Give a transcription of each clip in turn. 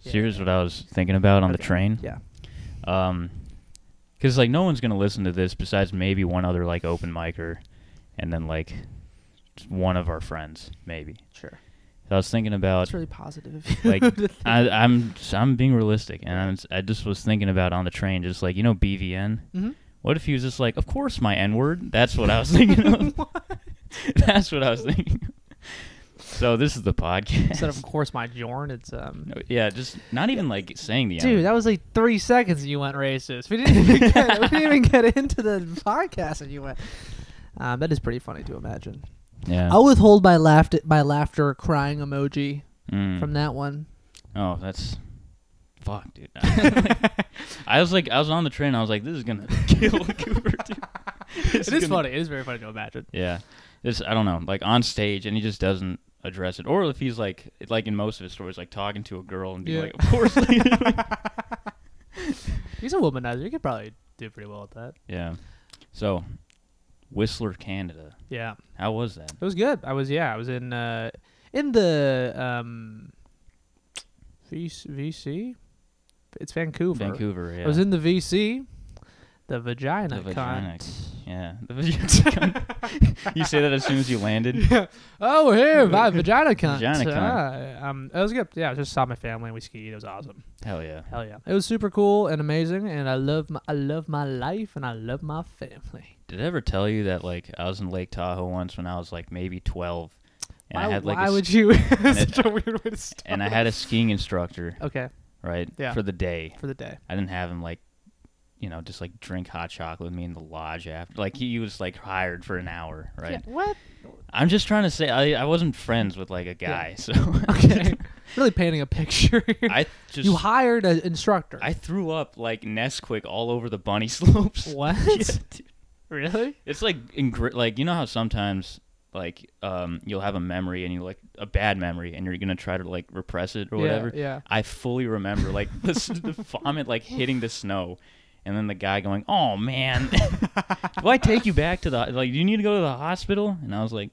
So here's what I was thinking about on the train. Yeah. Because like no one's gonna listen to this besides maybe one other like open micer, and then like one of our friends maybe. Sure. So I was thinking about That's really positive. Of you like to think. I'm being realistic, and I just was thinking about on the train, just like BVN. Mhm. What if he was just like, of course my N-word? That's what I was thinking of. That's what I was thinking. So this is the podcast. Instead of course my Jorn, it's Yeah, just not even like saying the Dude, N-word. that was like 3 seconds and you went racist. We didn't even get into the podcast and you went. That is pretty funny to imagine. Yeah. I'll withhold my laughter crying emoji from that one. Oh, that's fuck, dude. I was on the train. I was like, this is gonna kill Cooper, dude. It is funny. It is very funny to imagine. Yeah, I don't know, like on stage, and he just doesn't address it, or if he's like in most of his stories, like talking to a girl and being like, of course. He's a womanizer. You could probably do pretty well at that. Yeah. So, Whistler, Canada. Yeah. How was that? It was good. I was in the VC. It's Vancouver. Vancouver, yeah. I was in the VC, the vagina. Yeah, the vagina cunt. You say that as soon as you landed. Yeah. Oh, here, vagina cunt. Vagina cunt. It was good. Yeah, I just saw my family and we skied. It was awesome. Hell yeah. Hell yeah. It was super cool and amazing, and I love my life and I love my family. Did I ever tell you that like I was in Lake Tahoe once when I was like maybe 12, and I had like why would you? That's such a weird way to start. and I had a skiing instructor. Okay. Right. Yeah. For the day. For the day. I didn't have him like, just like drink hot chocolate with me in the lodge after. Like he was like hired for an hour. Right. Yeah, what? I'm just trying to say I wasn't friends with like a guy, so. Okay. Really painting a picture. You hired an instructor. I threw up like Nesquik all over the bunny slopes. What? Yeah, dude. Really? It's like like how sometimes like you'll have a memory and you like a bad memory and you're gonna try to like repress it or whatever. Yeah. I fully remember like the vomit like hitting the snow, and then the guy going, "Oh man, do I take you back to the do you need to go to the hospital?" And I was like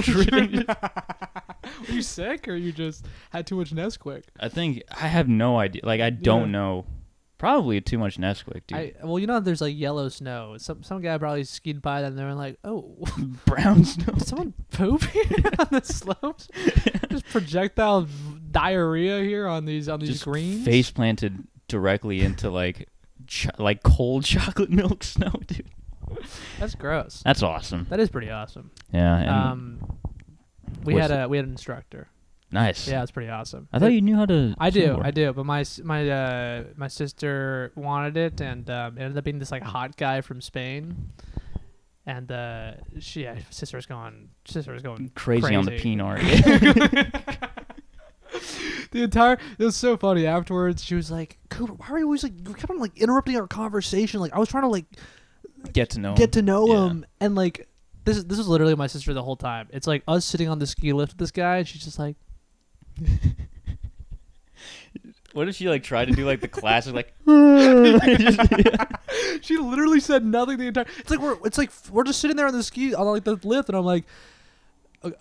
dripping. Were you sick or you just had too much Nesquik? I think I have no idea. Like I don't know. Probably too much Nesquik, dude. Well, there's like yellow snow. Some guy probably skied by that and they were like, oh. Brown snow. Did someone poop here on the slopes? Just projectile diarrhea here on these just greens? Face planted directly into like cold chocolate milk snow, dude. That's gross. That's awesome. That is pretty awesome. Yeah. And we had an instructor. Nice. Yeah, it's pretty awesome. I thought you knew how to. I do. But my sister wanted it, and it ended up being this like hot guy from Spain, and sister was going crazy on the peanut. It was so funny. Afterwards, she was like, "Cooper, why are you always like you kept on like interrupting our conversation? Like I was trying to like get to know him, and like this was literally my sister the whole time. It's like us sitting on the ski lift with this guy, and she's just like." What if she like tried to do like the classic like? She literally said nothing the entire. It's like we're just sitting there on the ski on like the lift, and I'm like,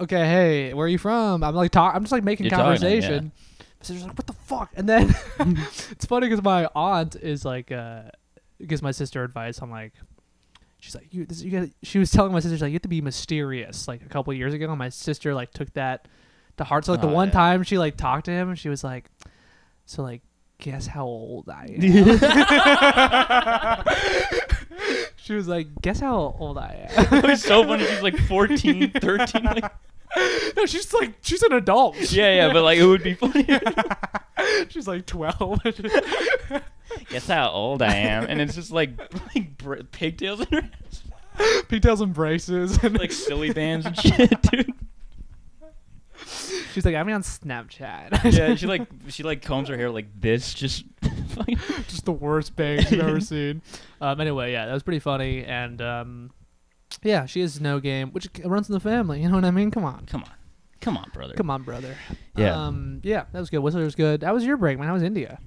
okay, hey, where are you from? I'm like I'm just like making conversation. My sister's like, what the fuck? And then it's funny because my aunt is like gives my sister advice. I'm like. She's like, she was telling my sister, like, you have to be mysterious. Like a couple of years ago, my sister like took that to heart. So like the one time she like talked to him, she was like, so like, guess how old I am. She was like, guess how old I am. It was so funny. She's like 14, 13. Like. No, she's an adult. Yeah, but like it would be funny. She's like 12. Guess how old I am, and it's just like pigtails in her ass. Pigtails and braces and like silly bands and shit, dude. She's like, I'm on Snapchat. Yeah, she like combs her hair like this, just the worst bangs you've ever seen. Anyway, yeah, that was pretty funny, and yeah, she is no game, which runs in the family. You know what I mean? Come on, brother. Yeah. Yeah, that was good. Whistler was good. How was your break, man? How was India?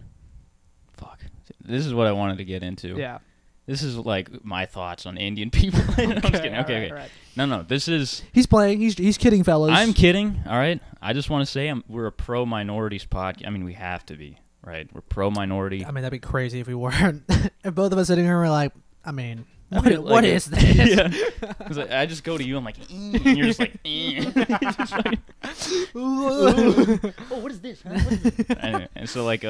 Fuck. This is what I wanted to get into. Yeah. This is like my thoughts on Indian people. I'm just kidding. Okay. Right. No. This is. He's playing. He's kidding, fellas. I'm kidding. All right. I just want to say we're a pro minorities podcast. I mean, we have to be, right? We're pro minority. I mean, that'd be crazy if we weren't. If both of us sitting here were like, I mean, what like is this? Yeah. Because I just go to you. I'm like, and you're just like, just like oh, what is this? Huh? What is this? Anyway, and so like,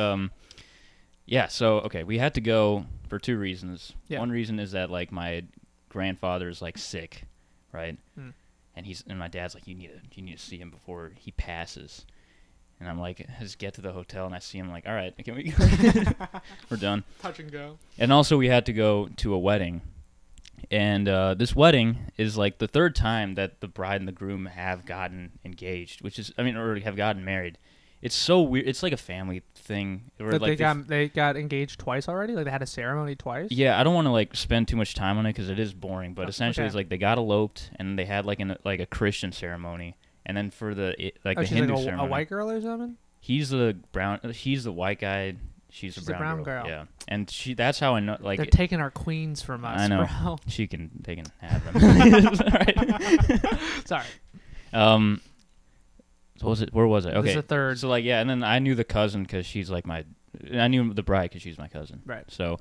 yeah. So okay, we had to go for two reasons. Yeah. One reason is that like my grandfather is like sick, right? And my dad's like, you need to see him before he passes. And I'm like, I just get to the hotel and I see him like, all right, can we go? We're done. Touch and go. And also we had to go to a wedding. And this wedding is like the third time that the bride and the groom have gotten engaged, or have gotten married. It's so weird. It's like a family thing. Where like they got engaged twice already? Like they had a ceremony twice? Yeah, I don't want to like spend too much time on it because it is boring. But essentially, it's like they got eloped and they had like a Christian ceremony, and then for the the Hindu ceremony, a white girl or something. He's the white guy. She's the brown girl. Yeah, and that's how I know. Like they're taking our queens from us. I know. Bro. They can have them. Right. Sorry. So where was I? Okay. This is the third. So like and then I knew the cousin because she's like I knew the bride because she's my cousin. Right. So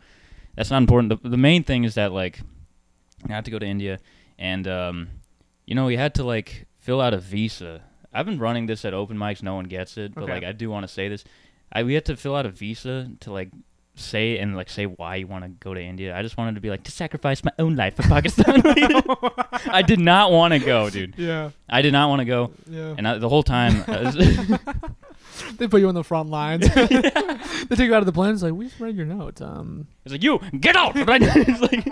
that's not important. The main thing is that like I had to go to India and we had to like fill out a visa. I've been running this at open mics. No one gets it, but like I do want to say this. We had to fill out a visa to like say why you want to go to India. I just wanted to be like to sacrifice my own life for Pakistan. I did not want to go, dude. Yeah. I did not want to go. Yeah. And the whole time they put you on the front lines. They take you out of the plane. It's like, we just read your notes. It's like, you get out. It's like,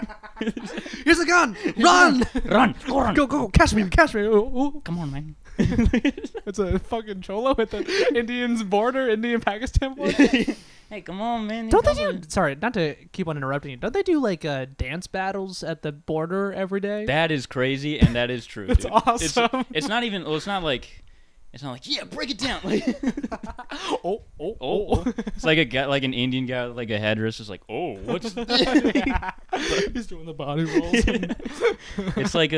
here's a gun. Run. Run. Go. Catch me. Ooh. Come on, man. It's a fucking cholo at the Indian-Pakistan border. Hey, come on, man. Don't they do? Sorry, not to keep on interrupting you. Don't they do like dance battles at the border every day? That is crazy, and that is true. It's dude. awesome. It's not even. Well, it's not like. Yeah, break it down. Like, oh. It's like a guy, like an Indian guy, with like a headdress, is like, oh, what's this? He's doing the body rolls. It's like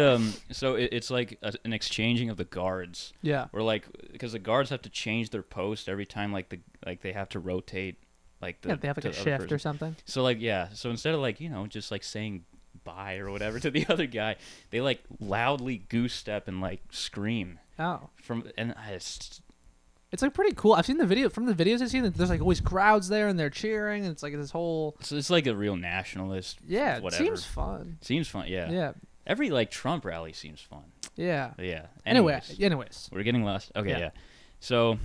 so it's like an exchanging of the guards. Yeah. Or like because the guards have to change their post every time, like they have to rotate. Like they have like a shift or something. So like so instead of like just like saying bye or whatever to the other guy, they like loudly goose step and like scream. Oh. It's like pretty cool. I've seen the video from the videos I've seen. There's like always crowds there and they're cheering. And it's like this whole. So it's like a real nationalist. Yeah, whatever. It seems fun. Seems fun. Yeah. Yeah. Every like Trump rally seems fun. Yeah. But yeah. Anyways. We're getting lost. Okay. Yeah. So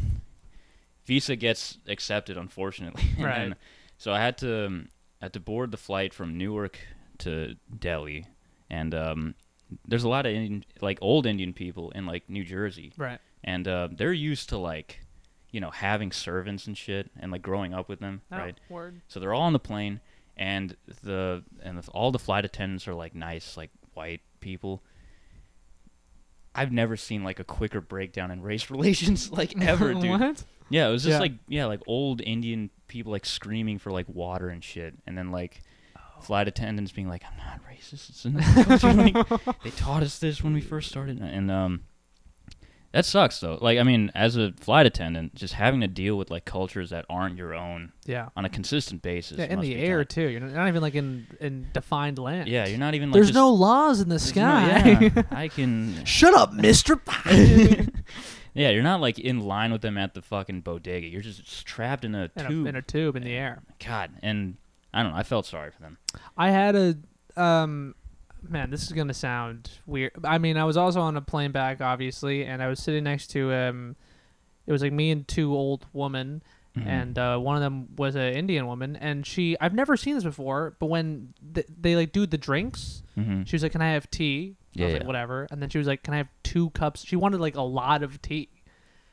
visa gets accepted, unfortunately. Right. So I had to board the flight from Newark to Delhi, and there's a lot of old Indian people in like New Jersey, right? And they're used to like, having servants and shit, and like growing up with them, right? Word. So they're all on the plane, and all the flight attendants are like nice, like white people. I've never seen like a quicker breakdown in race relations like ever, dude. What? Yeah, it was just like old Indian people like screaming for like water and shit, and then like flight attendants being like, "I'm not racist. It's another culture." Like, they taught us this when we first started, and that sucks though. Like, I mean, as a flight attendant, just having to deal with like cultures that aren't your own, on a consistent basis. Yeah, in the air too. You're not even like in defined land. Yeah, you're not even. Like, there's no laws in the sky. I can. Shut up, Mister. Yeah, you're not like in line with them at the fucking bodega. You're just trapped in a tube. In a tube in the air. God, and I don't know. I felt sorry for them. I had a man, this is gonna sound weird. I mean, I was also on a plane back, obviously, and I was sitting next to it was like me and two old women, and one of them was an Indian woman, and I've never seen this before, but when they like do the drinks, she was like, "Can I have tea?" I was like, whatever. And then she was like, "Can I have 2 cups?" She wanted like a lot of tea.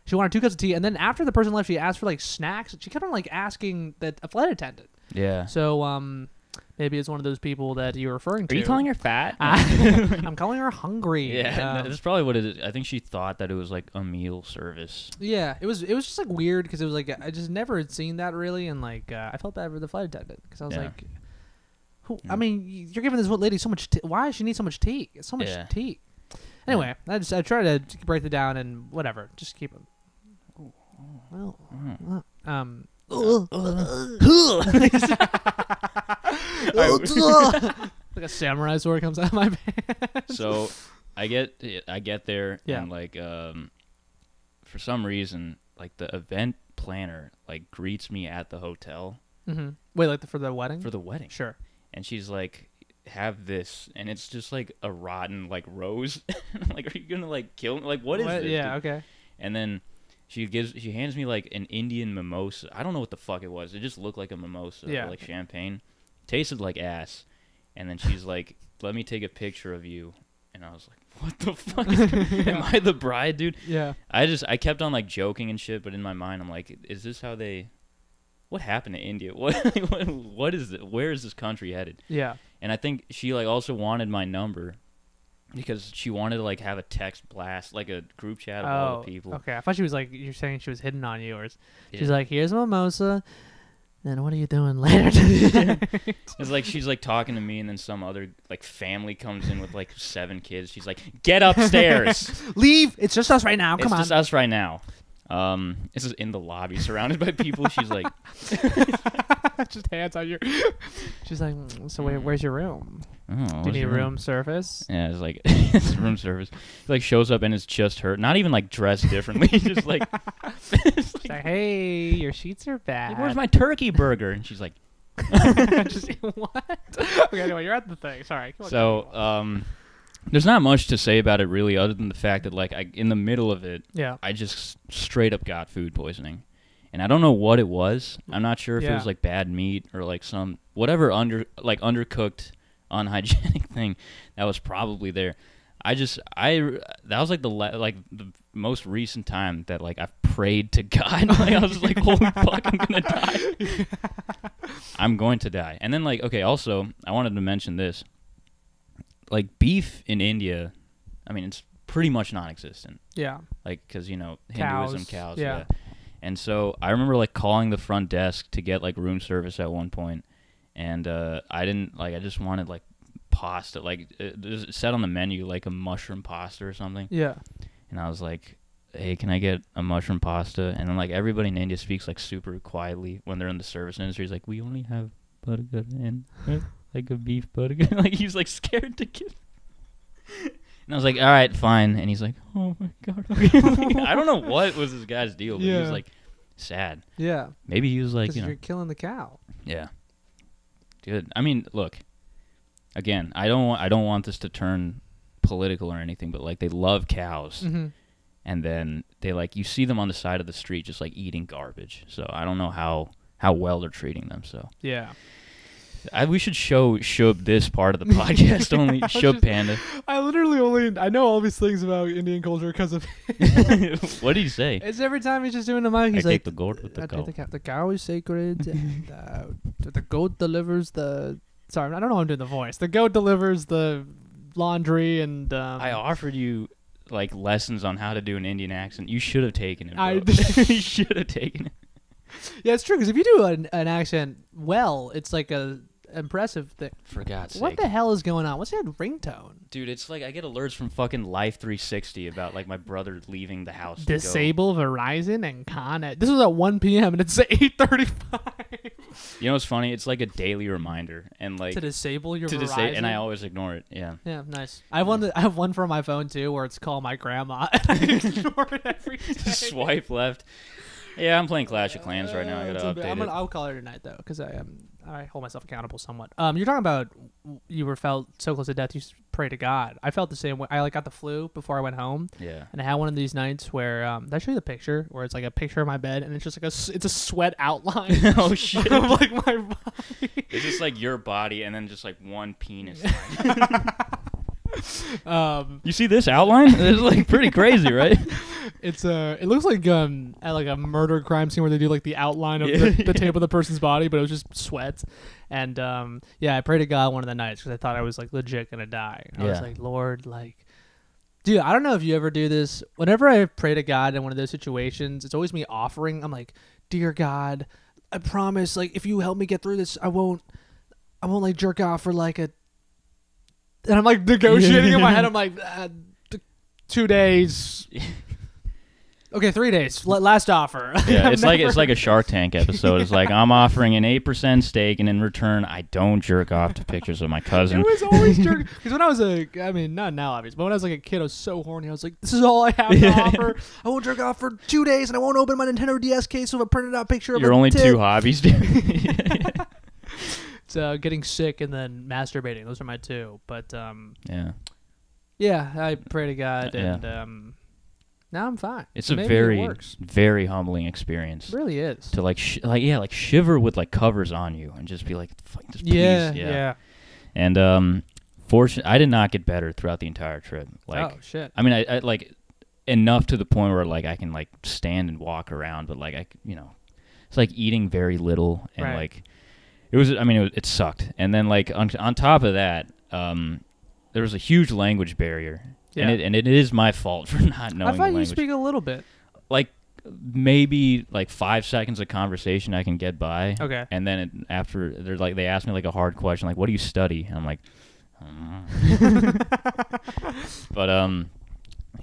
She wanted 2 cups of tea, and then after the person left, she asked for like snacks. She kept on like asking a flight attendant. Yeah. So maybe it's one of those people that you're referring to. Are you calling her fat? I'm calling her hungry. Yeah, that's probably what it is. I think she thought that it was like a meal service. Yeah, it was just like weird because it was like I just never had seen that really, and like I felt bad for the flight attendant because I was like, I mean, you're giving this lady so much. Why does she need so much tea? It's so much tea. Anyway, I try to break it down and whatever. Just keep it. Well, like a samurai sword comes out of my pants. So, I get there and like for some reason like the event planner like greets me at the hotel. Mm-hmm. Wait, like for the wedding? For the wedding. Sure. And she's like, have this, and it's just like a rotten like rose. Like, are you gonna like kill me? Like, what is this? Yeah, dude? okay. And then she hands me like an Indian mimosa. I don't know what the fuck it was. It just looked like a mimosa, or like champagne. Tasted like ass. And then she's like, let me take a picture of you. And I was like, what the fuck? Am I the bride, dude? Yeah. I kept on like joking and shit, but in my mind I'm like, is this how they? What happened to India? What is it? Where is this country headed? Yeah. And I think she like also wanted my number because she wanted to like have a text blast, like a group chat of all the people. Okay. I thought she was like, you're saying she was hitting on you, or she's like, here's a mimosa. Then what are you doing later tonight? It's like she's like talking to me, and then some other like family comes in with like 7 kids. She's like, "Get upstairs, leave. It's just us right now. Come on, it's just us right now." This is in the lobby, surrounded by people. She's like, just hands on your. She's like, so where's your room? Oh, do you need room service? Yeah, it's like it's room service. He like shows up and it's just her, not even like dressed differently. Just like, it's like, hey, your sheets are bad. Like, where's my turkey burger? And she's like, just, what? Okay, anyway, you're at the thing. Sorry. So, there's not much to say about it really, other than the fact that like in the middle of it, I just straight up got food poisoning, and I don't know what it was. I'm not sure if it was like bad meat or like some whatever undercooked, unhygienic thing that was probably there. That was like the most recent time that like I've prayed to God. Like I was just like, holy fuck, I'm gonna die. I'm going to die. And then like, okay, also I wanted to mention this. Like beef in India, I mean, it's pretty much non-existent. Yeah. Like, because, you know, Hinduism, cows. Yeah. And so I remember, like, calling the front desk to get, like, room service at one point. And I just wanted, like, pasta. Like, it said on the menu, like, a mushroom pasta or something. Yeah. And I was like, hey, can I get a mushroom pasta? And then, like, everybody in India speaks, like, super quietly when they're in the service industry. It's like, we only have burger and... like a beef burger. Like he's like scared to get. And I was like, all right, fine. And he's like, oh my God. Like, I don't know what was this guy's deal, but he was like sad. Yeah. Maybe he was like, you know, you're killing the cow. Yeah. Dude, I mean, look. Again, I don't want this to turn political or anything, but like they love cows. Mm-hmm. And then they like you see them on the side of the street just like eating garbage. So I don't know how well they're treating them. So yeah. We should show Shub this part of the podcast only. Shub Panda. I know all these things about Indian culture because of what did he say? It's every time he's just doing the mic. He's I take the goat with the cow. The cow is sacred. And, the goat delivers the... Sorry, I don't know how I'm doing the voice. The goat delivers the laundry and... I offered you like lessons on how to do an Indian accent. You should have taken it, bro. You should have taken it. Yeah, it's true, because if you do an accent well, it's like a... impressive thing. For God's sake. What the hell is going on? What's that ringtone? Dude, it's like I get alerts from fucking Life 360 about like my brother leaving the house. Disable Verizon and Con Ed. This was at 1 p.m. and it's 8:35. You know what's funny? It's like a daily reminder and like to disable your Verizon. And I always ignore it. Yeah. Yeah, nice. I have one for my phone too where it's call my grandma. And I ignore it every day. Swipe left. Yeah, I'm playing Clash of Clans right now. I gotta update it. I'll call her tonight though, because I hold myself accountable somewhat. You're talking about you were felt so close to death you pray to God. I felt the same way. I like got the flu before I went home. Yeah. And I had one of these nights where did I show you the picture where it's like a picture of my bed and it's just like it's a sweat outline. Oh shit! Of like my body. It's just like your body and then just like one penis. You see this outline? It's like pretty crazy, right? It looks like at like a murder crime scene where they do like the outline of the tape of the person's body, but it was just sweat. And I prayed to God one of the nights because I thought I was like legit gonna die. I was like, Lord, like, dude, I don't know if you ever do this. Whenever I pray to God in one of those situations, it's always me offering. I'm like, dear God, I promise, like, if you help me get through this, I won't I won't like jerk off for like a. And I'm like negotiating in my head. I'm like 2 days. Okay, 3 days. Last offer. Yeah, it's like a Shark Tank episode. It's like I'm offering an 8% stake, and in return, I don't jerk off to pictures of my cousin. It was always jerk. Because when I was not now obviously, but when I was like a kid, I was so horny. I was like, this is all I have to offer. I won't jerk off for 2 days, and I won't open my Nintendo DS case with a printed out picture of Your a only tit. 2 hobbies, dude. So getting sick and then masturbating. Those are my 2. But yeah, I pray to God, Yeah. and now I'm fine. it's So a maybe very, it works. very humbling experience. It really is. To like shiver with like covers on you and just be like, fuck, just Yeah, please, yeah. And fortunately, I did not get better throughout the entire trip. Like, oh shit. I mean, I like enough to the point where like I can like stand and walk around, but like it's like eating very little and Right. like it was. I mean, it sucked. And then like on top of that, there was a huge language barrier. Yeah. And it is my fault for not knowing I the thought you language. speak a little bit. Like maybe like 5 seconds of conversation I can get by. Okay. And then after they're like they ask me like a hard question like what do you study? And I'm like, I don't know. But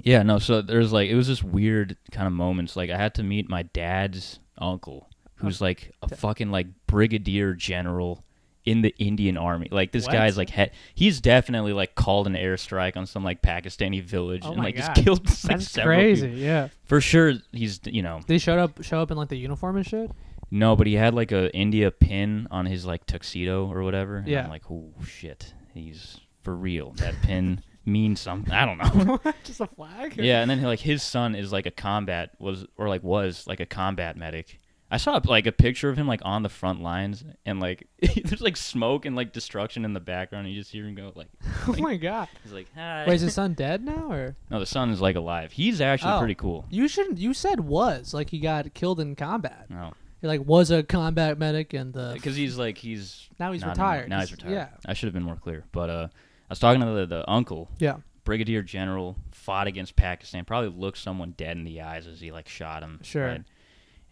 yeah, no, so there's like it was just weird kind of moments. Like I had to meet my dad's uncle who's like a fucking like brigadier general in the Indian army. Like this What? guy's like he's definitely like called an airstrike on some like Pakistani village and my like God. just killed like, That's several crazy. people. Yeah. For sure he's Did he show up in like the uniform and shit? no, but he had like a India pin on his like tuxedo or whatever. And Yeah. I'm like, oh shit, he's for real. That pin means something. I don't know. Just a flag? Yeah, and then like his son is like was like a combat medic. I saw like a picture of him like on the front lines, and like there's like smoke and like destruction in the background. And you just hear him go like, Oh my God. he's like, hi. Wait, is his son dead now or? No, the son is like alive. He's actually Oh. pretty cool. You shouldn't. You said was like he got killed in combat. No, He like was a combat medic and because he's now he's not retired. anymore. Now he's retired. Yeah. I should have been more clear. But I was talking to the uncle. Yeah. Brigadier general, fought against Pakistan. Probably looked someone dead in the eyes as he like shot him. Sure. Right?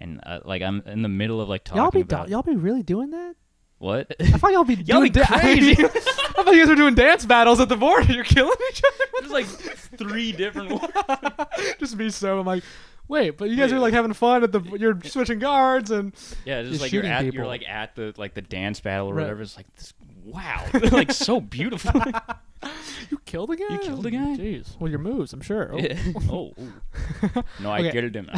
And like I'm in the middle of like talking about Y'all be really doing that? what? I thought y'all be Y'all doing be crazy. I thought you guys were doing dance battles at the border. You're killing each other. There's like 3 different ones. Just me so I'm like, wait, but you guys Wait. are like having fun at the. You're switching guards and. Yeah, just You're like shooting you're people. like at the like the dance battle or Right. whatever. It's like this. Wow, like so beautiful. You killed a guy. You killed a guy? Jeez. Well, your moves, I'm sure. Oh. Yeah. Oh, ooh. No, I Okay. killed him.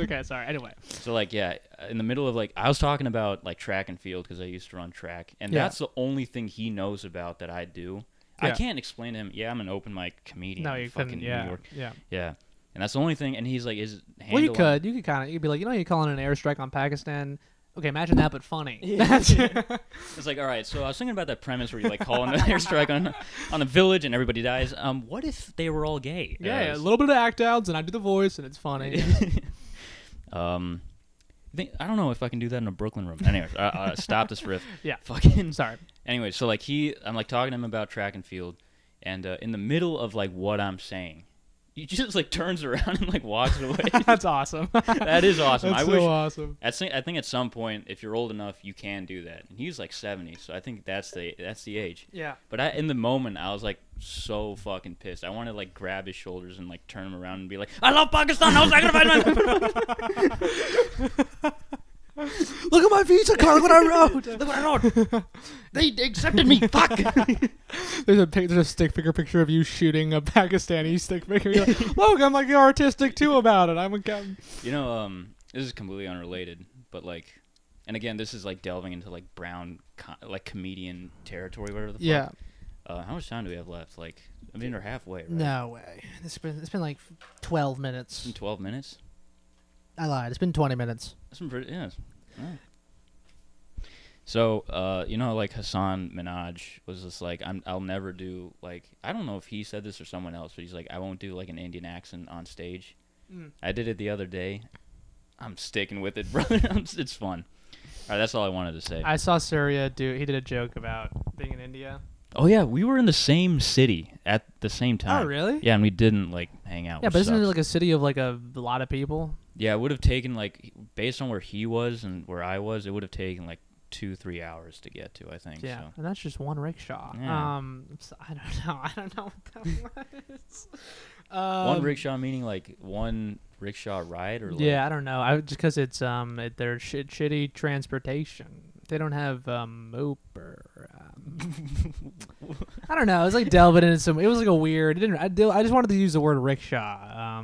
Okay, sorry. Anyway. So like yeah, in the middle of like I was talking about like track and field because I used to run track, and Yeah. that's the only thing he knows about that I do. I Yeah. can't explain to him. Yeah, I'm an open mic comedian. No, in you fucking couldn't. New Yeah. York. Yeah. Yeah, and that's the only thing. And he's like, is Well, you handle on- could. You could kind of. You'd be like, you're calling an airstrike on Pakistan. Okay, imagine that, but funny. It's like, all right. So I was thinking about that premise where you like call an airstrike on a village and everybody dies. What if they were all gay? Yeah, a little bit of act outs, and I do the voice, and it's funny. I don't know if I can do that in a Brooklyn room. Anyways, stop this riff. Yeah. Fucking. Sorry. Anyway, so like I'm like talking to him about track and field, and in the middle of like what I'm saying, he just like turns around and like walks away. That's awesome. That is awesome. That's I so wish. awesome. I think at some point, if you're old enough, you can do that. And he's like 70, so I think that's the age. Yeah. But in the moment, I was like so fucking pissed. I wanted to like grab his shoulders and like turn him around and be like, "I love Pakistan. I was sacrificing my." Look at my visa card. Look what I wrote. Look what I wrote. They accepted me. Fuck. There's a stick figure picture of you shooting a Pakistani stick figure. You're like, look, I'm like artistic too about it. I'm a captain. You know, this is completely unrelated, but like, and again, this is like delving into like brown, like comedian territory, whatever the fuck. Yeah. How much time do we have left? Like, I mean, we're halfway, right? No way. It's been like 12 minutes. It's been 12 minutes. I lied. It's been 20 minutes. That's been pretty. Yeah. Right. So, you know, like Hassan Minhaj was just like, I'll never do like, I don't know if he said this or someone else, but he's like, I won't do like an Indian accent on stage. I did it the other day. I'm sticking with it, brother. It's fun. All right, that's all I wanted to say. I saw Surya he did a joke about being in India. Oh yeah, we were in the same city at the same time. Oh, really? Yeah, and we didn't like hang out. Yeah, which but isn't it sucks. like a city of like a lot of people? Yeah, it would have taken like, based on where he was and where I was, it would have taken like 2-3 hours to get to, I think. Yeah, So. and that's just one rickshaw. Yeah. So I don't know. I don't know what that was. One rickshaw meaning like one rickshaw ride, or like Yeah, I don't know. I just because it's they're shitty transportation. They don't have Uber. I don't know. It was like delving into some. It was like a weird. I just wanted to use the word rickshaw.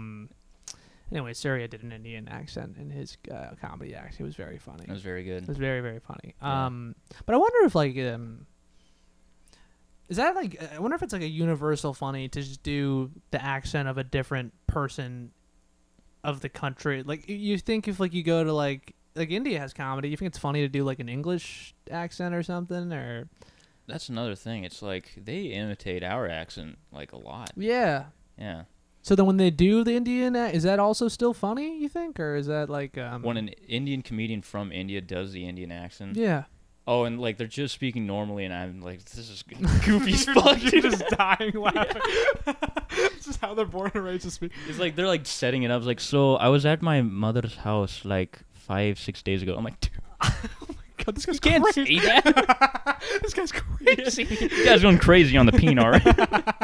Anyway, Surya did an Indian accent in his comedy act. It was very funny. It was very good. It was very, very funny. Yeah. But I wonder if like is that like I wonder if it's like a universal funny to just do the accent of a different person of the country. Like you think if like you go to like India has comedy, you think it's funny to do like an English accent or something, or That's another thing. It's like they imitate our accent like a lot. yeah. Yeah. So then when they do the Indian, is that also still funny, you think? Or is that like... When an Indian comedian from India does the Indian accent. Yeah. Oh, and like they're just speaking normally, and I'm like, this is goofy as fuck. You're just dying laughing. It's just how they're born and raised to speak. It's like they're like setting it up. It's like, so I was at my mother's house like 5-6 days ago. I'm like, dude, Oh my God, this guy's you can't crazy. say that. This guy's crazy. You guys going crazy on the peanut, right?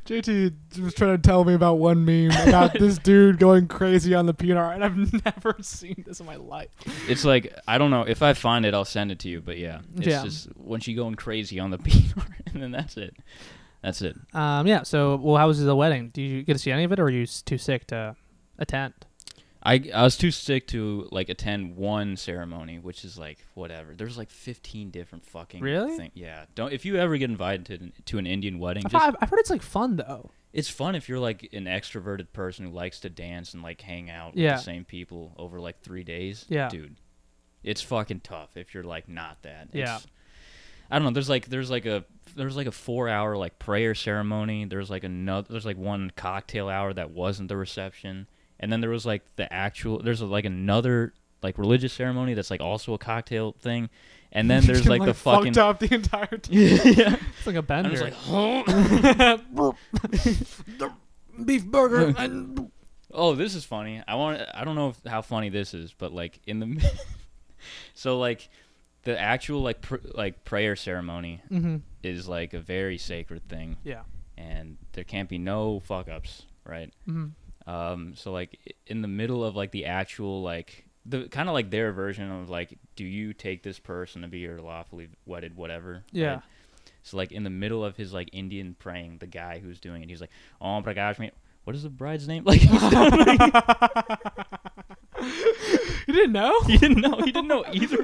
JT was trying to tell me about one meme about this dude going crazy on the peanut, and I've never seen this in my life. It's like, I don't know. If I find it, I'll send it to you. But yeah, it's just when she going crazy on the peanut, and then that's it. That's it. Yeah. So, well, how was the wedding? Did you get to see any of it, or were you too sick to attend? I was too sick to like attend one ceremony, which is like whatever. There's like 15 different fucking Really? things. Yeah. Don't if you ever get invited to an Indian wedding, I've heard it's like fun though. it's fun if you're like an extroverted person who likes to dance and like hang out Yeah. with the same people over like 3 days. Yeah. Dude, it's fucking tough if you're like not that. Yeah. I don't know. There's like a 4-hour like prayer ceremony. There's like one cocktail hour that wasn't the reception. And then there was like there's like another like religious ceremony that's like also a cocktail thing. And then there's like the fucking fucked up the entire time. yeah. It's like a bender. And I was like, Beef burger and oh, this is funny. I don't know how funny this is, but like in the so like the actual like prayer ceremony is like a very sacred thing. Yeah. And there can't be no fuck ups, right? So like in the middle of like the actual like the kind of like their version of like, do you take this person to be your lawfully wedded whatever? Yeah. Right? So like in the middle of his like Indian praying, the guy who's doing it, he's like, "Om Prakash me." What is the bride's name? Like he's You didn't know? He didn't know. He didn't know either.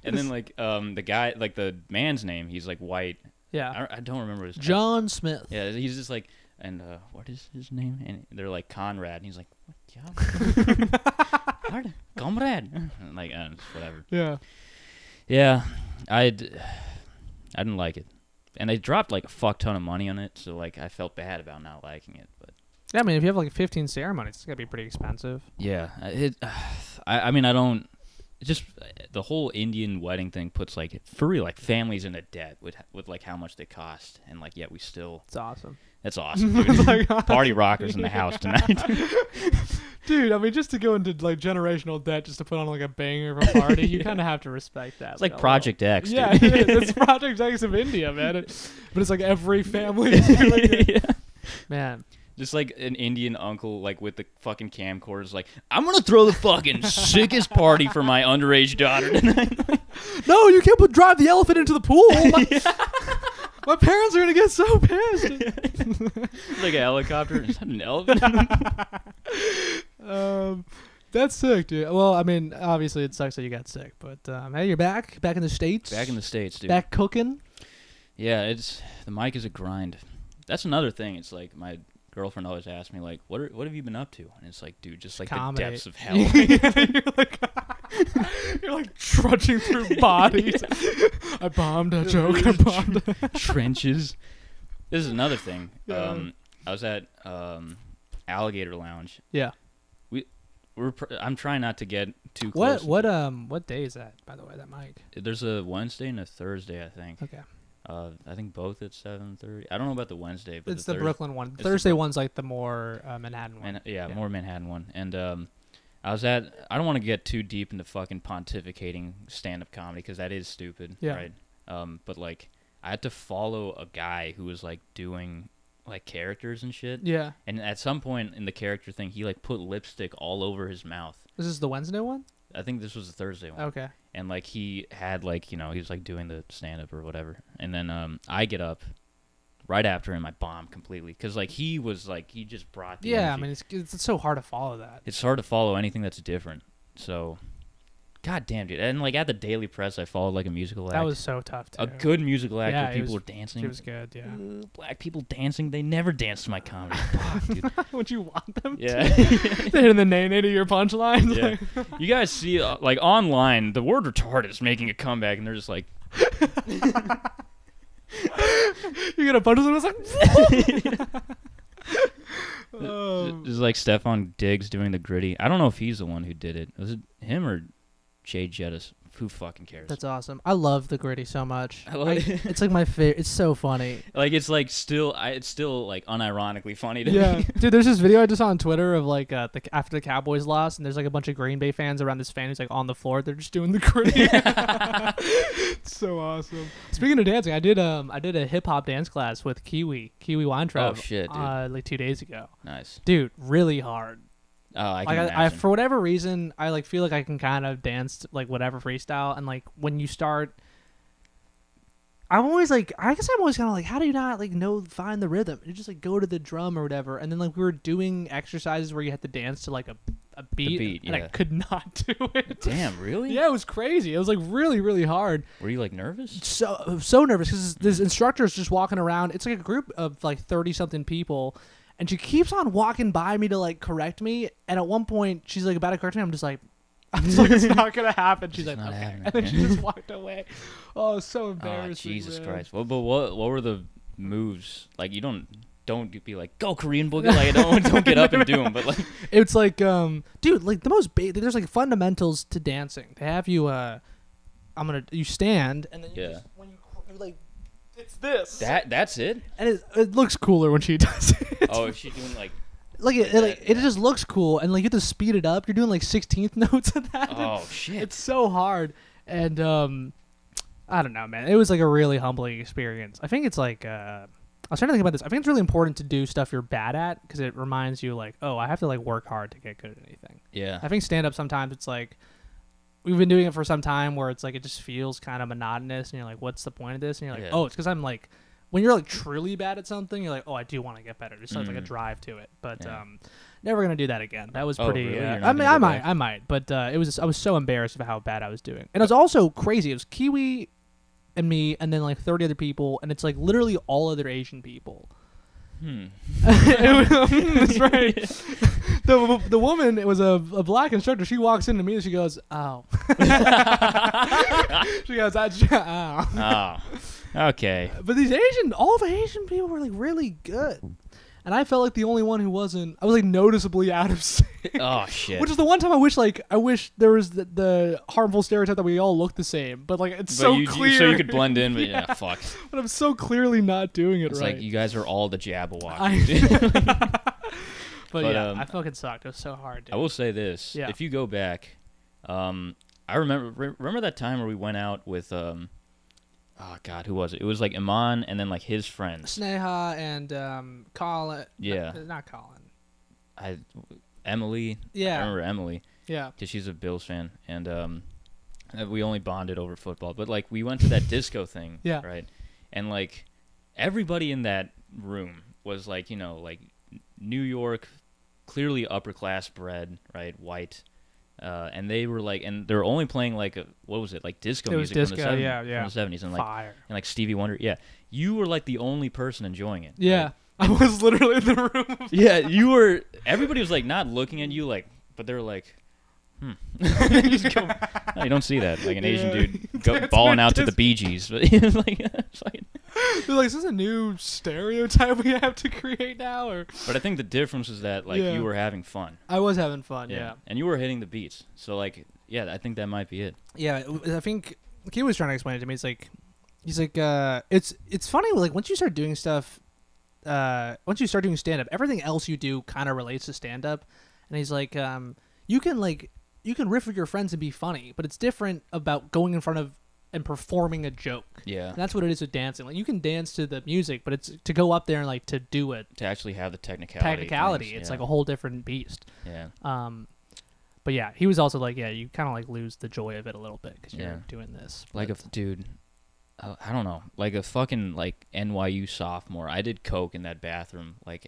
And then like the guy, like the man's name, he's like white. Yeah. I don't remember his name. John Smith. Yeah, he's just like, and what is his name? And they're like Conrad, and he's like, what? Yeah, Conrad. And like whatever. Yeah. Yeah, I didn't like it, and they dropped like a fuck ton of money on it, so like I felt bad about not liking it, but. Yeah, I mean, if you have like 15 ceremonies, it's gonna be pretty expensive. Yeah, I mean, I don't. Just the whole Indian wedding thing puts like for real like families into debt with like how much they cost, and like yet we still. It's awesome. That's awesome, dude. Like, Party rockers in the house tonight. Dude, I mean, just to go into like generational debt just to put on like a banger of a party, you kind of have to respect that. It's like Project X. Yeah, Dude. it is. It's Project X of India, man. But it's like every family is doing it. Yeah. Man. Just like an Indian uncle, like with the fucking camcorders, like, I'm gonna throw the fucking sickest party for my underage daughter tonight. No, you can't drive the elephant into the pool. My parents are gonna get so pissed. Like a helicopter. Is that an elephant? That's sick, dude. Well, I mean, obviously it sucks that you got sick, but hey, you're back in the States. Back in the States, dude. Back cooking. Yeah, the mic is a grind. That's another thing. It's like my girlfriend always asks me like, what have you been up to? And it's like, dude, just like Comedy. the depths of hell. You're like trudging through bodies. I bombed a joke. I bombed trenches. This is another thing. Yeah. I was at Alligator Lounge. Yeah. I'm trying not to get too close. What day is that, by the way, that mic? There's a Wednesday and a Thursday, I think. Okay. I think both at 7:30. I don't know about the Wednesday, but It's the Brooklyn one. the Thursday one's like the more Manhattan one. Yeah, more Manhattan one. And I don't want to get too deep into fucking pontificating stand-up comedy because that is stupid, right? But like, I had to follow a guy who was like doing like characters and shit. Yeah. And at some point in the character thing, he like put lipstick all over his mouth. Is this the Wednesday one? I think this was the Thursday one. Okay. And like he had like, you know, he was like doing the stand-up or whatever. And then I get up right after him. I bomb completely because like he just brought the energy. I mean it's so hard to follow that. It's hard to follow anything that's different. So, god damn, dude. And like at the Daily Press, I followed like a musical act. That was so tough too. A good musical act Yeah, where people were dancing. It was good, yeah. Black people dancing. They never dance to my comedy. Fuck, dude. Would you want them Yeah. to? They're hitting the nay to your punchlines. Yeah. You guys see like online, the word retarded is making a comeback, and they're just like. You gonna punch them? It's like. Just like Stefan Diggs doing the Gritty. I don't know if he's the one who did it. Was it him or Jay Jettis? Who fucking cares? That's awesome. I love the Gritty so much. I love it. It's like my favorite. It's so funny. Like it's still like unironically funny to Yeah, me. dude. There's this video I just saw on Twitter of like after the Cowboys lost, and there's like a bunch of Green Bay fans around this fan who's like on the floor. They're just doing the Gritty. It's so awesome. Speaking of dancing, I did a hip hop dance class with Kiwi Weintraub. Oh shit, dude. Like 2 days ago. Nice. Dude, really hard. Oh, I can Like I imagine. for whatever reason, I like feel like I can kind of dance like whatever freestyle, and like when you start, I'm always like, I guess I'm always kind of like, how do you not like find the rhythm? You just like go to the drum or whatever, and then like we were doing exercises where you had to dance to like a beat, and I could not do it. Damn, really? Yeah, it was crazy. It was like really, really hard. Were you like nervous? So nervous because this instructor's just walking around. It's like a group of like 30-something people. And she keeps on walking by me to like correct me, and at one point she's like about to correct me. I'm just like, it's not gonna happen. She's like, not okay, happening. and then she just walked away. Oh, it was so embarrassing. Oh, Jesus man. Christ! Well, but what were the moves? Like you don't be like go Korean boogie. Like don't get up and do them. But like It's like dude, like the most there's like fundamentals to dancing. They have you you stand, and then you just, when you like. It's this. That's it. And it looks cooler when she does it. Oh, is she doing like? It just looks cool, and like you have to speed it up. You're doing like 16th notes of that. Oh shit! It's so hard, and I don't know, man. It was like a really humbling experience. I think it's like I was trying to think about this. I think it's really important to do stuff you're bad at because it reminds you like, oh, I have to like work hard to get good at anything. Yeah. I think stand up sometimes it's like. We've been doing it for some time where it's like it just feels kind of monotonous and you're like, what's the point of this? And you're like, oh, it's because I'm like, when you're like truly bad at something, you're like, oh, I do want to get better. There's like a drive to it. But never gonna do that again. That was pretty. Really? I mean, I might, but I was so embarrassed of how bad I was doing, and it was also crazy. It was Kiwi and me, and then like 30 other people, and it's like literally all other Asian people. That's right. The woman, it was a black instructor. She walks into me and she goes, "Oh." She goes, "Oh." Oh. Okay. But all the Asian people were like really good, and I felt like the only one who wasn't. I was like noticeably out of sync. Oh shit. Which is the one time I wish there was the harmful stereotype that we all look the same, but like it's so clear. So you could blend in, but yeah fuck. But I'm so clearly not doing it it's right. Like you guys are all the Jabberwocky. But yeah, I fucking sucked. It was so hard, dude. I will say this. Yeah. If you go back, I remember that time where we went out with oh god, who was it? It was like Iman and then like his friends. Sneha and Colin. Yeah. Not Colin. Emily. Yeah. I remember Emily. Yeah. Because she's a Bills fan, and we only bonded over football. But like we went to that disco thing. Yeah. Right. And like everybody in that room was like, you know, like New York, clearly upper class bred, right, white. And they were like, and they're only playing like what was it, like disco music disco, from the 70s, yeah. from the 70s, and like Fire. And like Stevie Wonder, yeah. You were like the only person enjoying it. Yeah, right? I was literally in the room. Yeah, you were. Everybody was like not looking at you, like, but they were like, Just go, no, you don't see that, like an Asian dude balling out to the Bee Gees, but it's like, they're like, is this a new stereotype we have to create now? Or but I think the difference is that like you were having fun. I was having fun, yeah. And you were hitting the beats, so like, yeah, I think that might be it. Yeah, I think he was trying to explain it to me. It's like, he's like, it's funny, like once you start doing stuff, once you start doing stand up, everything else you do kind of relates to stand up, and he's like, you can riff with your friends and be funny, but it's different about going in front of and performing a joke. Yeah. And that's what it is with dancing. Like you can dance to the music, but it's to go up there and like to do it. To actually have the technicality. It's like a whole different beast. Yeah. But yeah, he was also like, yeah, you kind of like lose the joy of it a little bit because you're doing this. Like dude, I don't know, like a fucking like NYU sophomore. I did coke in that bathroom, like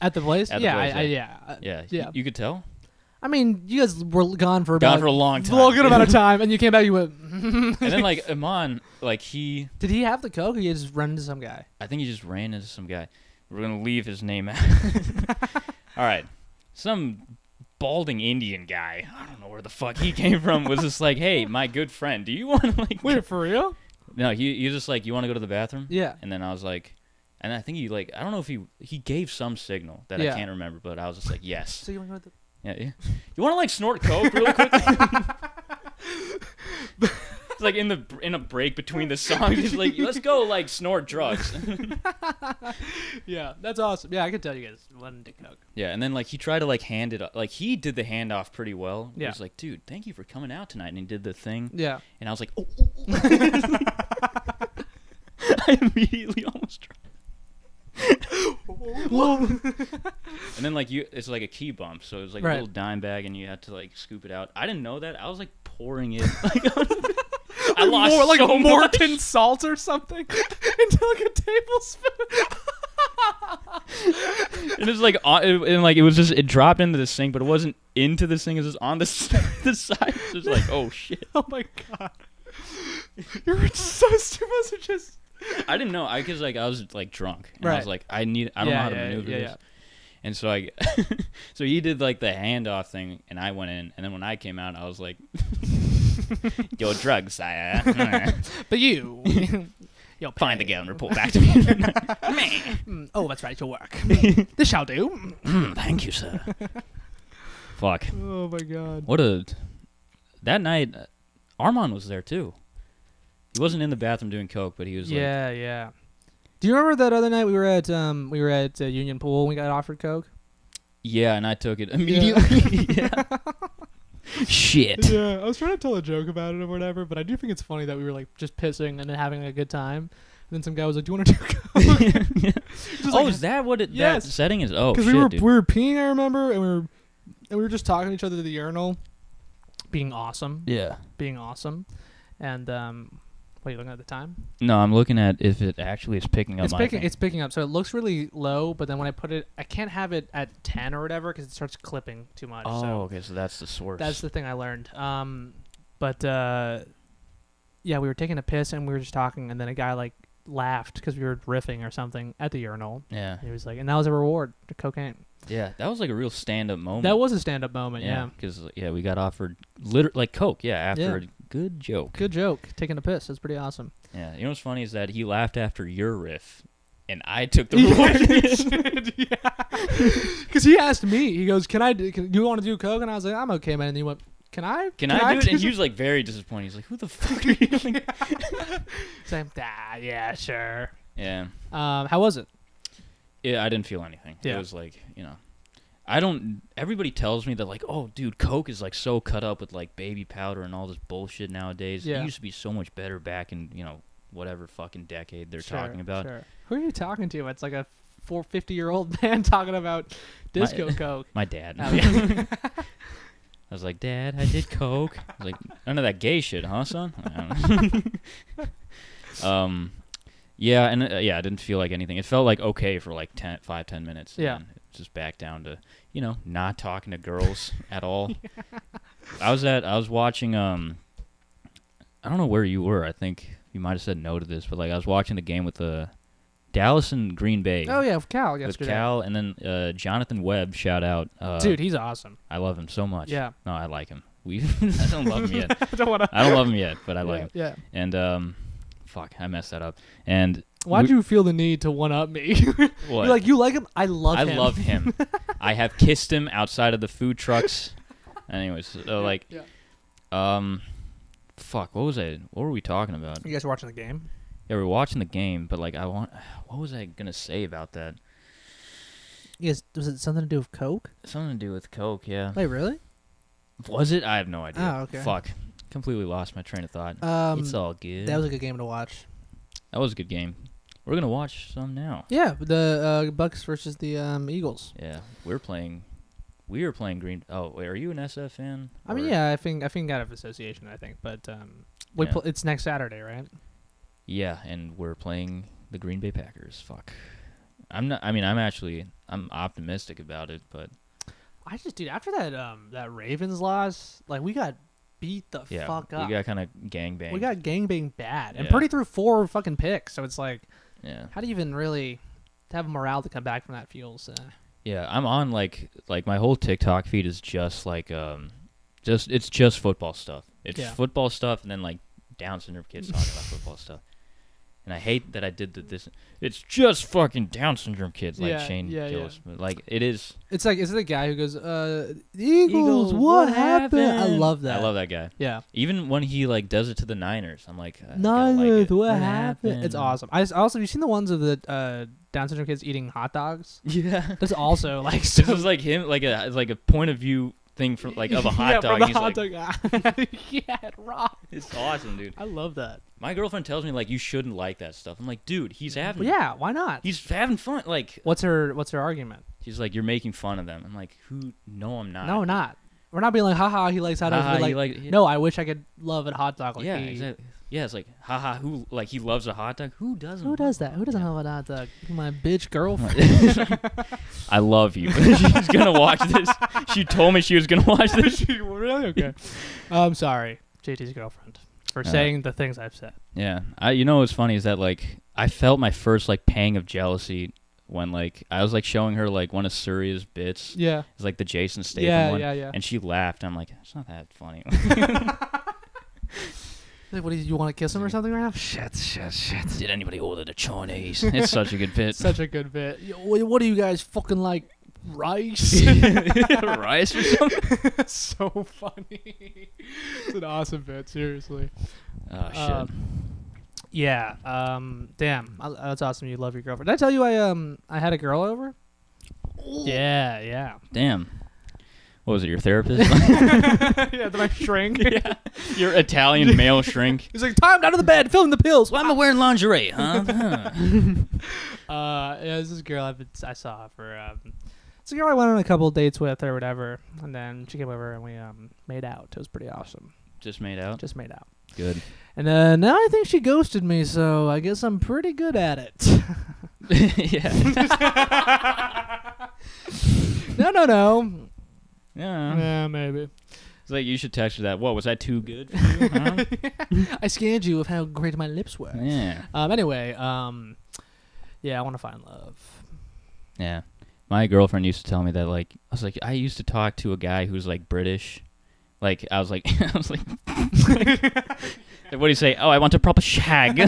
at the place. At yeah, the place, yeah. You could tell. I mean, you guys were gone for a long time. Well, good amount of time, and you came back. You went. And then like Iman, like did he have the coke? Or he just run into some guy. I think he just ran into some guy. We're gonna leave his name out. All right, some balding Indian guy. I don't know where the fuck he came from. Was just like, hey, my good friend, do you want to like? Wait, for real? No, he was just like, you want to go to the bathroom? Yeah. And then I was like, and I think he like, I don't know if he gave some signal that I can't remember, but I was just like, yes. So you want to go to the Yeah. You want to like snort coke really quickly? It's like in a break between the songs, he's like, let's go like snort drugs. Yeah, that's awesome. Yeah, I could tell you guys wanted to coke. Yeah, and then like he tried to like hand it up, like he did the handoff pretty well. Yeah. He was like, dude, thank you for coming out tonight, and he did the thing. Yeah. And I was like, oh. I immediately almost tried. And then like it's like a key bump, so it was like a little dime bag, and you had to like scoop it out. I didn't know that. I was like pouring it. Like, I lost more, like so a Morton much. salt or something into like a tablespoon. And it's like it was just, it dropped into the sink, but it wasn't into the sink. It was just on the side. It was like, oh shit. Oh my god. You're so stupid. Just. I didn't know. Because like I was like drunk, and I was like, I don't know how to maneuver this. And so so he did like the handoff thing, and I went in, and then when I came out, I was like, "Your drugs, sire." But you, find the girl and report back to me. Oh, that's right. Your work. This shall do. Thank you, sir. Fuck. Oh my god. That night, Armand was there too. He wasn't in the bathroom doing coke, but he was like... Yeah. Do you remember that other night we were at Union Pool and we got offered coke? Yeah, and I took it immediately. Yeah. Shit. Yeah, I was trying to tell a joke about it or whatever, but I do think it's funny that we were like just pissing and then having a good time. And then some guy was like, "Do you want to do coke?" Oh, is that what that setting is? Oh, because shit, we were peeing, I remember, and we were just talking to each other to the urinal, being awesome. Yeah. Being awesome, and what are you looking at the time? No, I'm looking at if it actually is picking up. It's picking up, so it looks really low. But then when I put it, I can't have it at 10 or whatever because it starts clipping too much. Oh, so okay, so that's the source. That's the thing I learned. Yeah, we were taking a piss and we were just talking, and then a guy like laughed because we were riffing or something at the urinal. Yeah. He was like, and that was a reward, the cocaine. Yeah, that was like a real stand-up moment. That was a stand-up moment. Yeah. Because we got offered like coke. Yeah, after a good joke. Good joke. Taking a piss. That's pretty awesome. Yeah. You know what's funny is that he laughed after your riff, and I took the reward. Yeah. Because he asked me. He goes, "Do you want to do coke?" And I was like, "I'm okay, man." And he went, Can I do it? And he was like very disappointed. He's like, "Who the fuck are you?" Saying, yeah, sure. Yeah. How was it? Yeah, I didn't feel anything. Yeah. It was like, everybody tells me that like, oh, dude, coke is like so cut up with like baby powder and all this bullshit nowadays. Yeah. It used to be so much better back in, whatever fucking decade they're talking about. Sure. Who are you talking to? It's like a 50-year-old man talking about disco coke. My dad. Oh, yeah. I was like, "Dad, I did coke." I was like, "None of that gay shit, huh, son?" Yeah, and I didn't feel like anything. It felt like okay for like 10 minutes. Yeah. And it's just back down to, not talking to girls at all. I was watching, I don't know where you were. I think you might have said no to this, but like I was watching the game with the Dallas and Green Bay. Oh, yeah, with Cal yesterday. With Cal, and then Jonathan Webb, shout out. Dude, he's awesome. I love him so much. Yeah. No, I like him. I don't love him yet. I don't love him yet, but I like him. Yeah. And, fuck, I messed that up. And why'd you feel the need to one-up me? What? You're like, you like him? I love him. I love him. I have kissed him outside of the food trucks. Anyways, fuck, what were we talking about? You guys were watching the game? Yeah, we were watching the game, but like what was I gonna say about that? Yes, was it something to do with coke? Something to do with coke, yeah. Wait, really? Was it? I have no idea. Oh, okay. Fuck. Completely lost my train of thought. It's all good. That was a good game to watch. That was a good game. We're gonna watch some now. Yeah, the Bucks versus the Eagles. Yeah, we are playing Green. Oh, wait, are you an SF fan? I mean, yeah, I think out of association, I think, but it's next Saturday, right? Yeah, and we're playing the Green Bay Packers. Fuck. I'm not. I mean, I'm optimistic about it, but Dude, after that Ravens loss, like we got beat the fuck up. We got kind of gangbanged. We got gangbanged bad, and Yeah. Purdy threw 4 fucking picks. So it's like, how do you even really have morale to come back from that? Feels. Yeah, I'm on like my whole TikTok feed is just like it's just football stuff. It's football stuff, and then like Down syndrome kids talking about football stuff. And I hate that I did this. It's just fucking Down syndrome kids, like Shane Gillis. But like it is. It's like, is it the guy who goes, Eagles, what happened? I love that. I love that guy. Yeah. Even when he like does it to the Niners, I'm like, Niners, what happened? It's awesome. I also, have you seen the ones of the Down syndrome kids eating hot dogs? Yeah. That's also like. This is like him, like a point of view thing from like of a hot dog. From the hot dog. Yeah, it rocks. It's awesome, dude. I love that. My girlfriend tells me like you shouldn't like that stuff. I'm like, dude, he's having. Well, yeah, why not? He's having fun. Like, what's her argument? She's like, you're making fun of them. I'm like, who? No, I'm not. No, not. We're not being like, haha, he likes hot dogs. No, I wish I could love a hot dog. Like exactly. Yeah, it's like, haha, who like he loves a hot dog? Who doesn't? Who does that? Who doesn't love a hot dog? My bitch girlfriend. I love you. She's gonna watch this. She told me she was gonna watch this. Really? Okay. I'm sorry, JT's girlfriend, for saying the things I've said. Yeah. You know what's funny is that like I felt my first like pang of jealousy when like I was like showing her like one of Surya's bits. Yeah. It's like the Jason Statham one. Yeah. And she laughed. I'm like, it's not that funny. Like, what do you want to kiss him or something right now? Shit. Did anybody order the Chinese? It's such a good bit. Such a good bit. What do you guys fucking like? Rice? Rice or something? So funny. It's an awesome bit, seriously. Oh, shit. Yeah. Damn. That's awesome. You love your girlfriend. Did I tell you I had a girl over? Yeah. Damn. What was it, your therapist? Yeah, my shrink. Yeah. Your Italian male shrink. He's like, time down to the bed, filling the pills. Why am I wearing lingerie, huh? Yeah, this is a girl I saw for it's a girl I went on a couple dates with or whatever, and then she came over and we made out. It was pretty awesome. Just made out? Just made out. Good. And now I think she ghosted me, so I guess I'm pretty good at it. Yeah. No. Yeah, maybe. It's like you should text her that. What, was that too good for you? Huh? I scanned you of how great my lips were. Yeah. Anyway, yeah, I want to find love. Yeah. My girlfriend used to tell me that, like, I used to talk to a guy who's, like, British. Like, I was like, what do you say? Oh, I want a proper shag.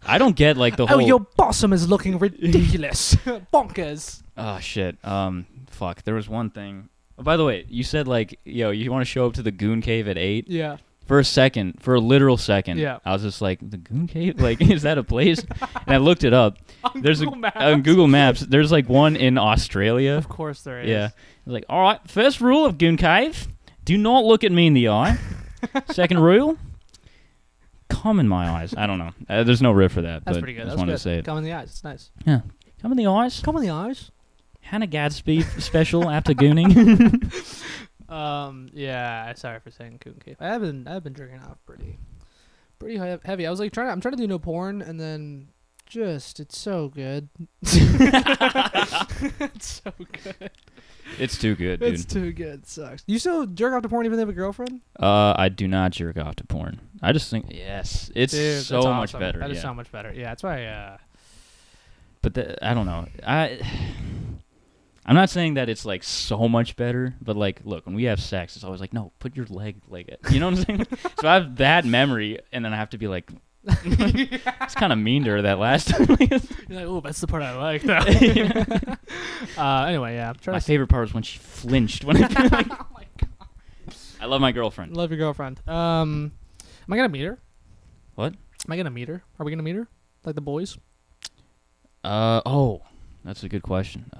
I don't get, like, the whole... Oh, your bosom is looking ridiculous. Bonkers. Oh, shit. Fuck. There was one thing. Oh, by the way, you said, like, yo, you want to show up to the Goon Cave at 8? Yeah. For a literal second, yeah. I was just like, the Goon Cave? Like, is that a place? And I looked it up. On Google Maps, there's, like, one in Australia. Of course there is. Yeah. I was like, all right, first rule of Goon Cave, do not look at me in the eye. Second rule, come in my eyes. I don't know. There's no riff for that. That's but pretty good. I just That's wanted good. to say it. Come in the eyes. It's nice. Yeah. Come in the eyes. Come in the eyes. Hannah Gadsby special after gooning. Yeah. Sorry for saying Goon Cave. I've been drinking off pretty heavy. I was like I'm trying to do no porn, and then it's so good. It's so good. It's too good, dude. It's too good. It sucks. You still jerk off to porn even if you have a girlfriend? I do not jerk off to porn. I just think it's Dude, so awesome. much better. That is so much better. Yeah, that's why. But I don't know. I'm not saying that it's like so much better, but like, look, when we have sex, it's always like, no, put your leg like it. You know what I'm saying? So I have that memory, and then I have to be like, it's kind of mean to her that last time. You're like, oh, that's the part I like. Though. Anyway, yeah. My favorite part was when she flinched when I. Like, oh my god. I love my girlfriend. Love your girlfriend. Am I gonna meet her? What? Am I gonna meet her? Are we gonna meet her? Like the boys? Oh, that's a good question.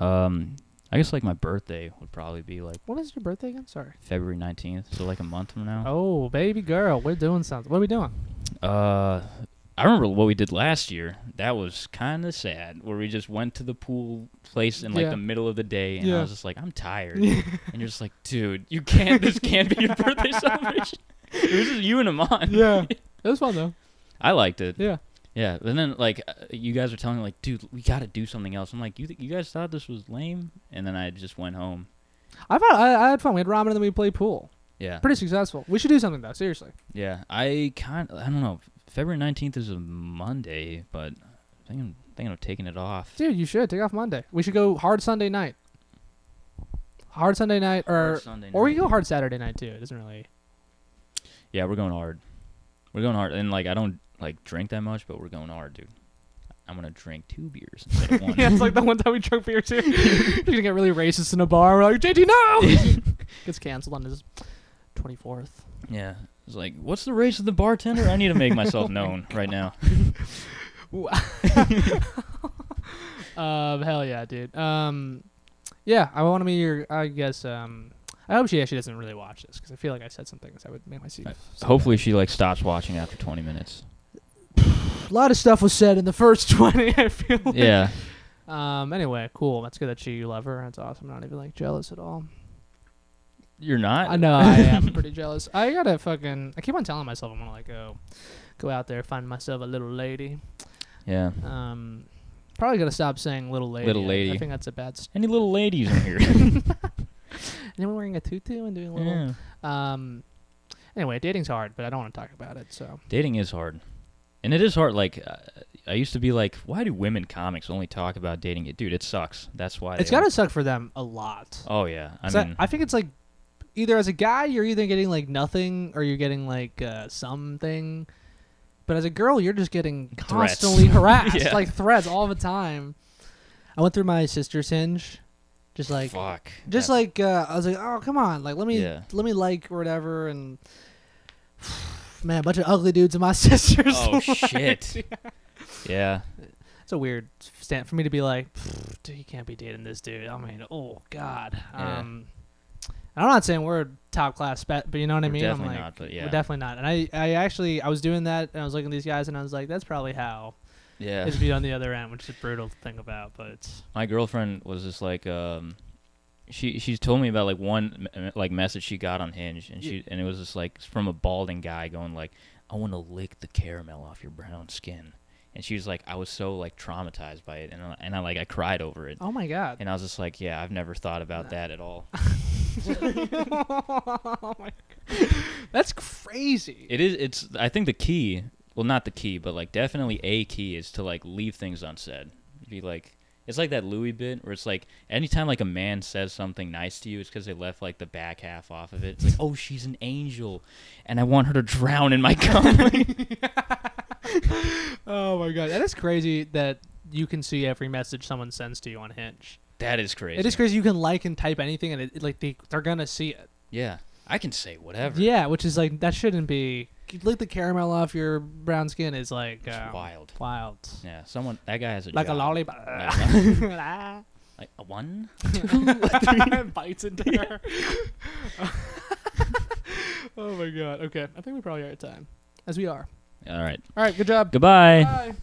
I guess like my birthday would probably be like When is your birthday again? Sorry. February 19th, so like a month from now. Oh, baby girl, we're doing something. What are we doing? I remember what we did last year. That was kind of sad, where we just went to the pool place in like the middle of the day, and I was just like, I'm tired. And you're just like, dude, you can't. This can't be your birthday celebration. It was just you and Amon. Yeah, it was fun though. I liked it. Yeah. Yeah, and then like you guys were telling me like, dude, we got to do something else. I'm like, you guys thought this was lame, and then I just went home. I had fun. We had ramen and then we played pool. Yeah. Pretty successful. We should do something though. Seriously. Yeah, I don't know. February 19th is a Monday, but I'm thinking of taking it off. Dude, you should take off Monday. We should go hard Sunday night. Hard Sunday night, or we can go hard Saturday night too. It doesn't really. Yeah, we're going hard. We're going hard, and like I don't like drink that much, but we're going hard, dude. I'm gonna drink 2 beers instead of 1. Yeah, it's like the one time we drank beer too. You're gonna get really racist in a bar. We're like, JT, no! Gets canceled on his 24th. Yeah. It's like, what's the race of the bartender? I need to make myself known right now. Hell yeah, dude. Yeah, I want to be your. I guess. I hope she actually doesn't really watch this because I feel like I said some things that would make myself. Hopefully, she like stops watching after 20 minutes. A lot of stuff was said in the first 20. I feel. Like. Yeah. Anyway, cool. That's good that you love her. That's awesome. I'm not even like jealous at all. You're not? I know I am pretty jealous. I gotta fucking. I keep on telling myself I'm gonna like go out there, find myself a little lady. Yeah. Probably gotta stop saying little lady. Little lady. I think that's a bad. Any little ladies in here? Anyone wearing a tutu and doing little. Yeah. Anyway, dating's hard, but I don't want to talk about it. So. Dating is hard, and it is hard. Like I used to be like, why do women comics only talk about dating? Dude, it sucks. That's why. It's gotta suck for them a lot. Oh yeah. I think it's like. Either as a guy, you're either getting like nothing, or you're getting like something. But as a girl, you're just getting constantly harassed, like threats all the time. I went through my sister's Hinge, just like fuck. Just like I was like, oh come on, like let me like or whatever, and man, a bunch of ugly dudes in my sister's. Oh shit. Yeah. It's a weird stand for me to be like, dude, you can't be dating this dude. I mean, oh god. Yeah. I'm not saying we're top class, but you know what I mean. Definitely I'm like, not, but yeah, we're definitely not. And I was doing that, and I was looking at these guys, and I was like, that's probably how. Yeah. It'd be on the other end, which is brutal to think about, but it's. My girlfriend was just like, she's told me about like one like message she got on Hinge, and and it was just like from a balding guy going like, I want to lick the caramel off your brown skin. And she was like, I was so like traumatized by it, and I cried over it. Oh my god! And I was just like, yeah, I've never thought about that at all. Oh my god, that's crazy. It is. It's. I think the key. Well, not the key, but like definitely a key is to like leave things unsaid. Be like, it's like that Louis bit where it's like anytime like a man says something nice to you, it's because they left like the back half off of it. It's like, oh, she's an angel, and I want her to drown in my cum. Oh my god, that is crazy that you can see every message someone sends to you on Hinge. That is crazy. It is crazy. You can like and type anything, and they're gonna see it. Yeah, I can say whatever. Yeah, which is like that shouldn't be. Lick the caramel off your brown skin is like wild. Wild. Yeah, that guy has a like job. a lollipop. Like a 1, 2, 3 bites into her. Oh my god. Okay, I think we probably are at time, as we are. All right. All right. Good job. Goodbye. Bye.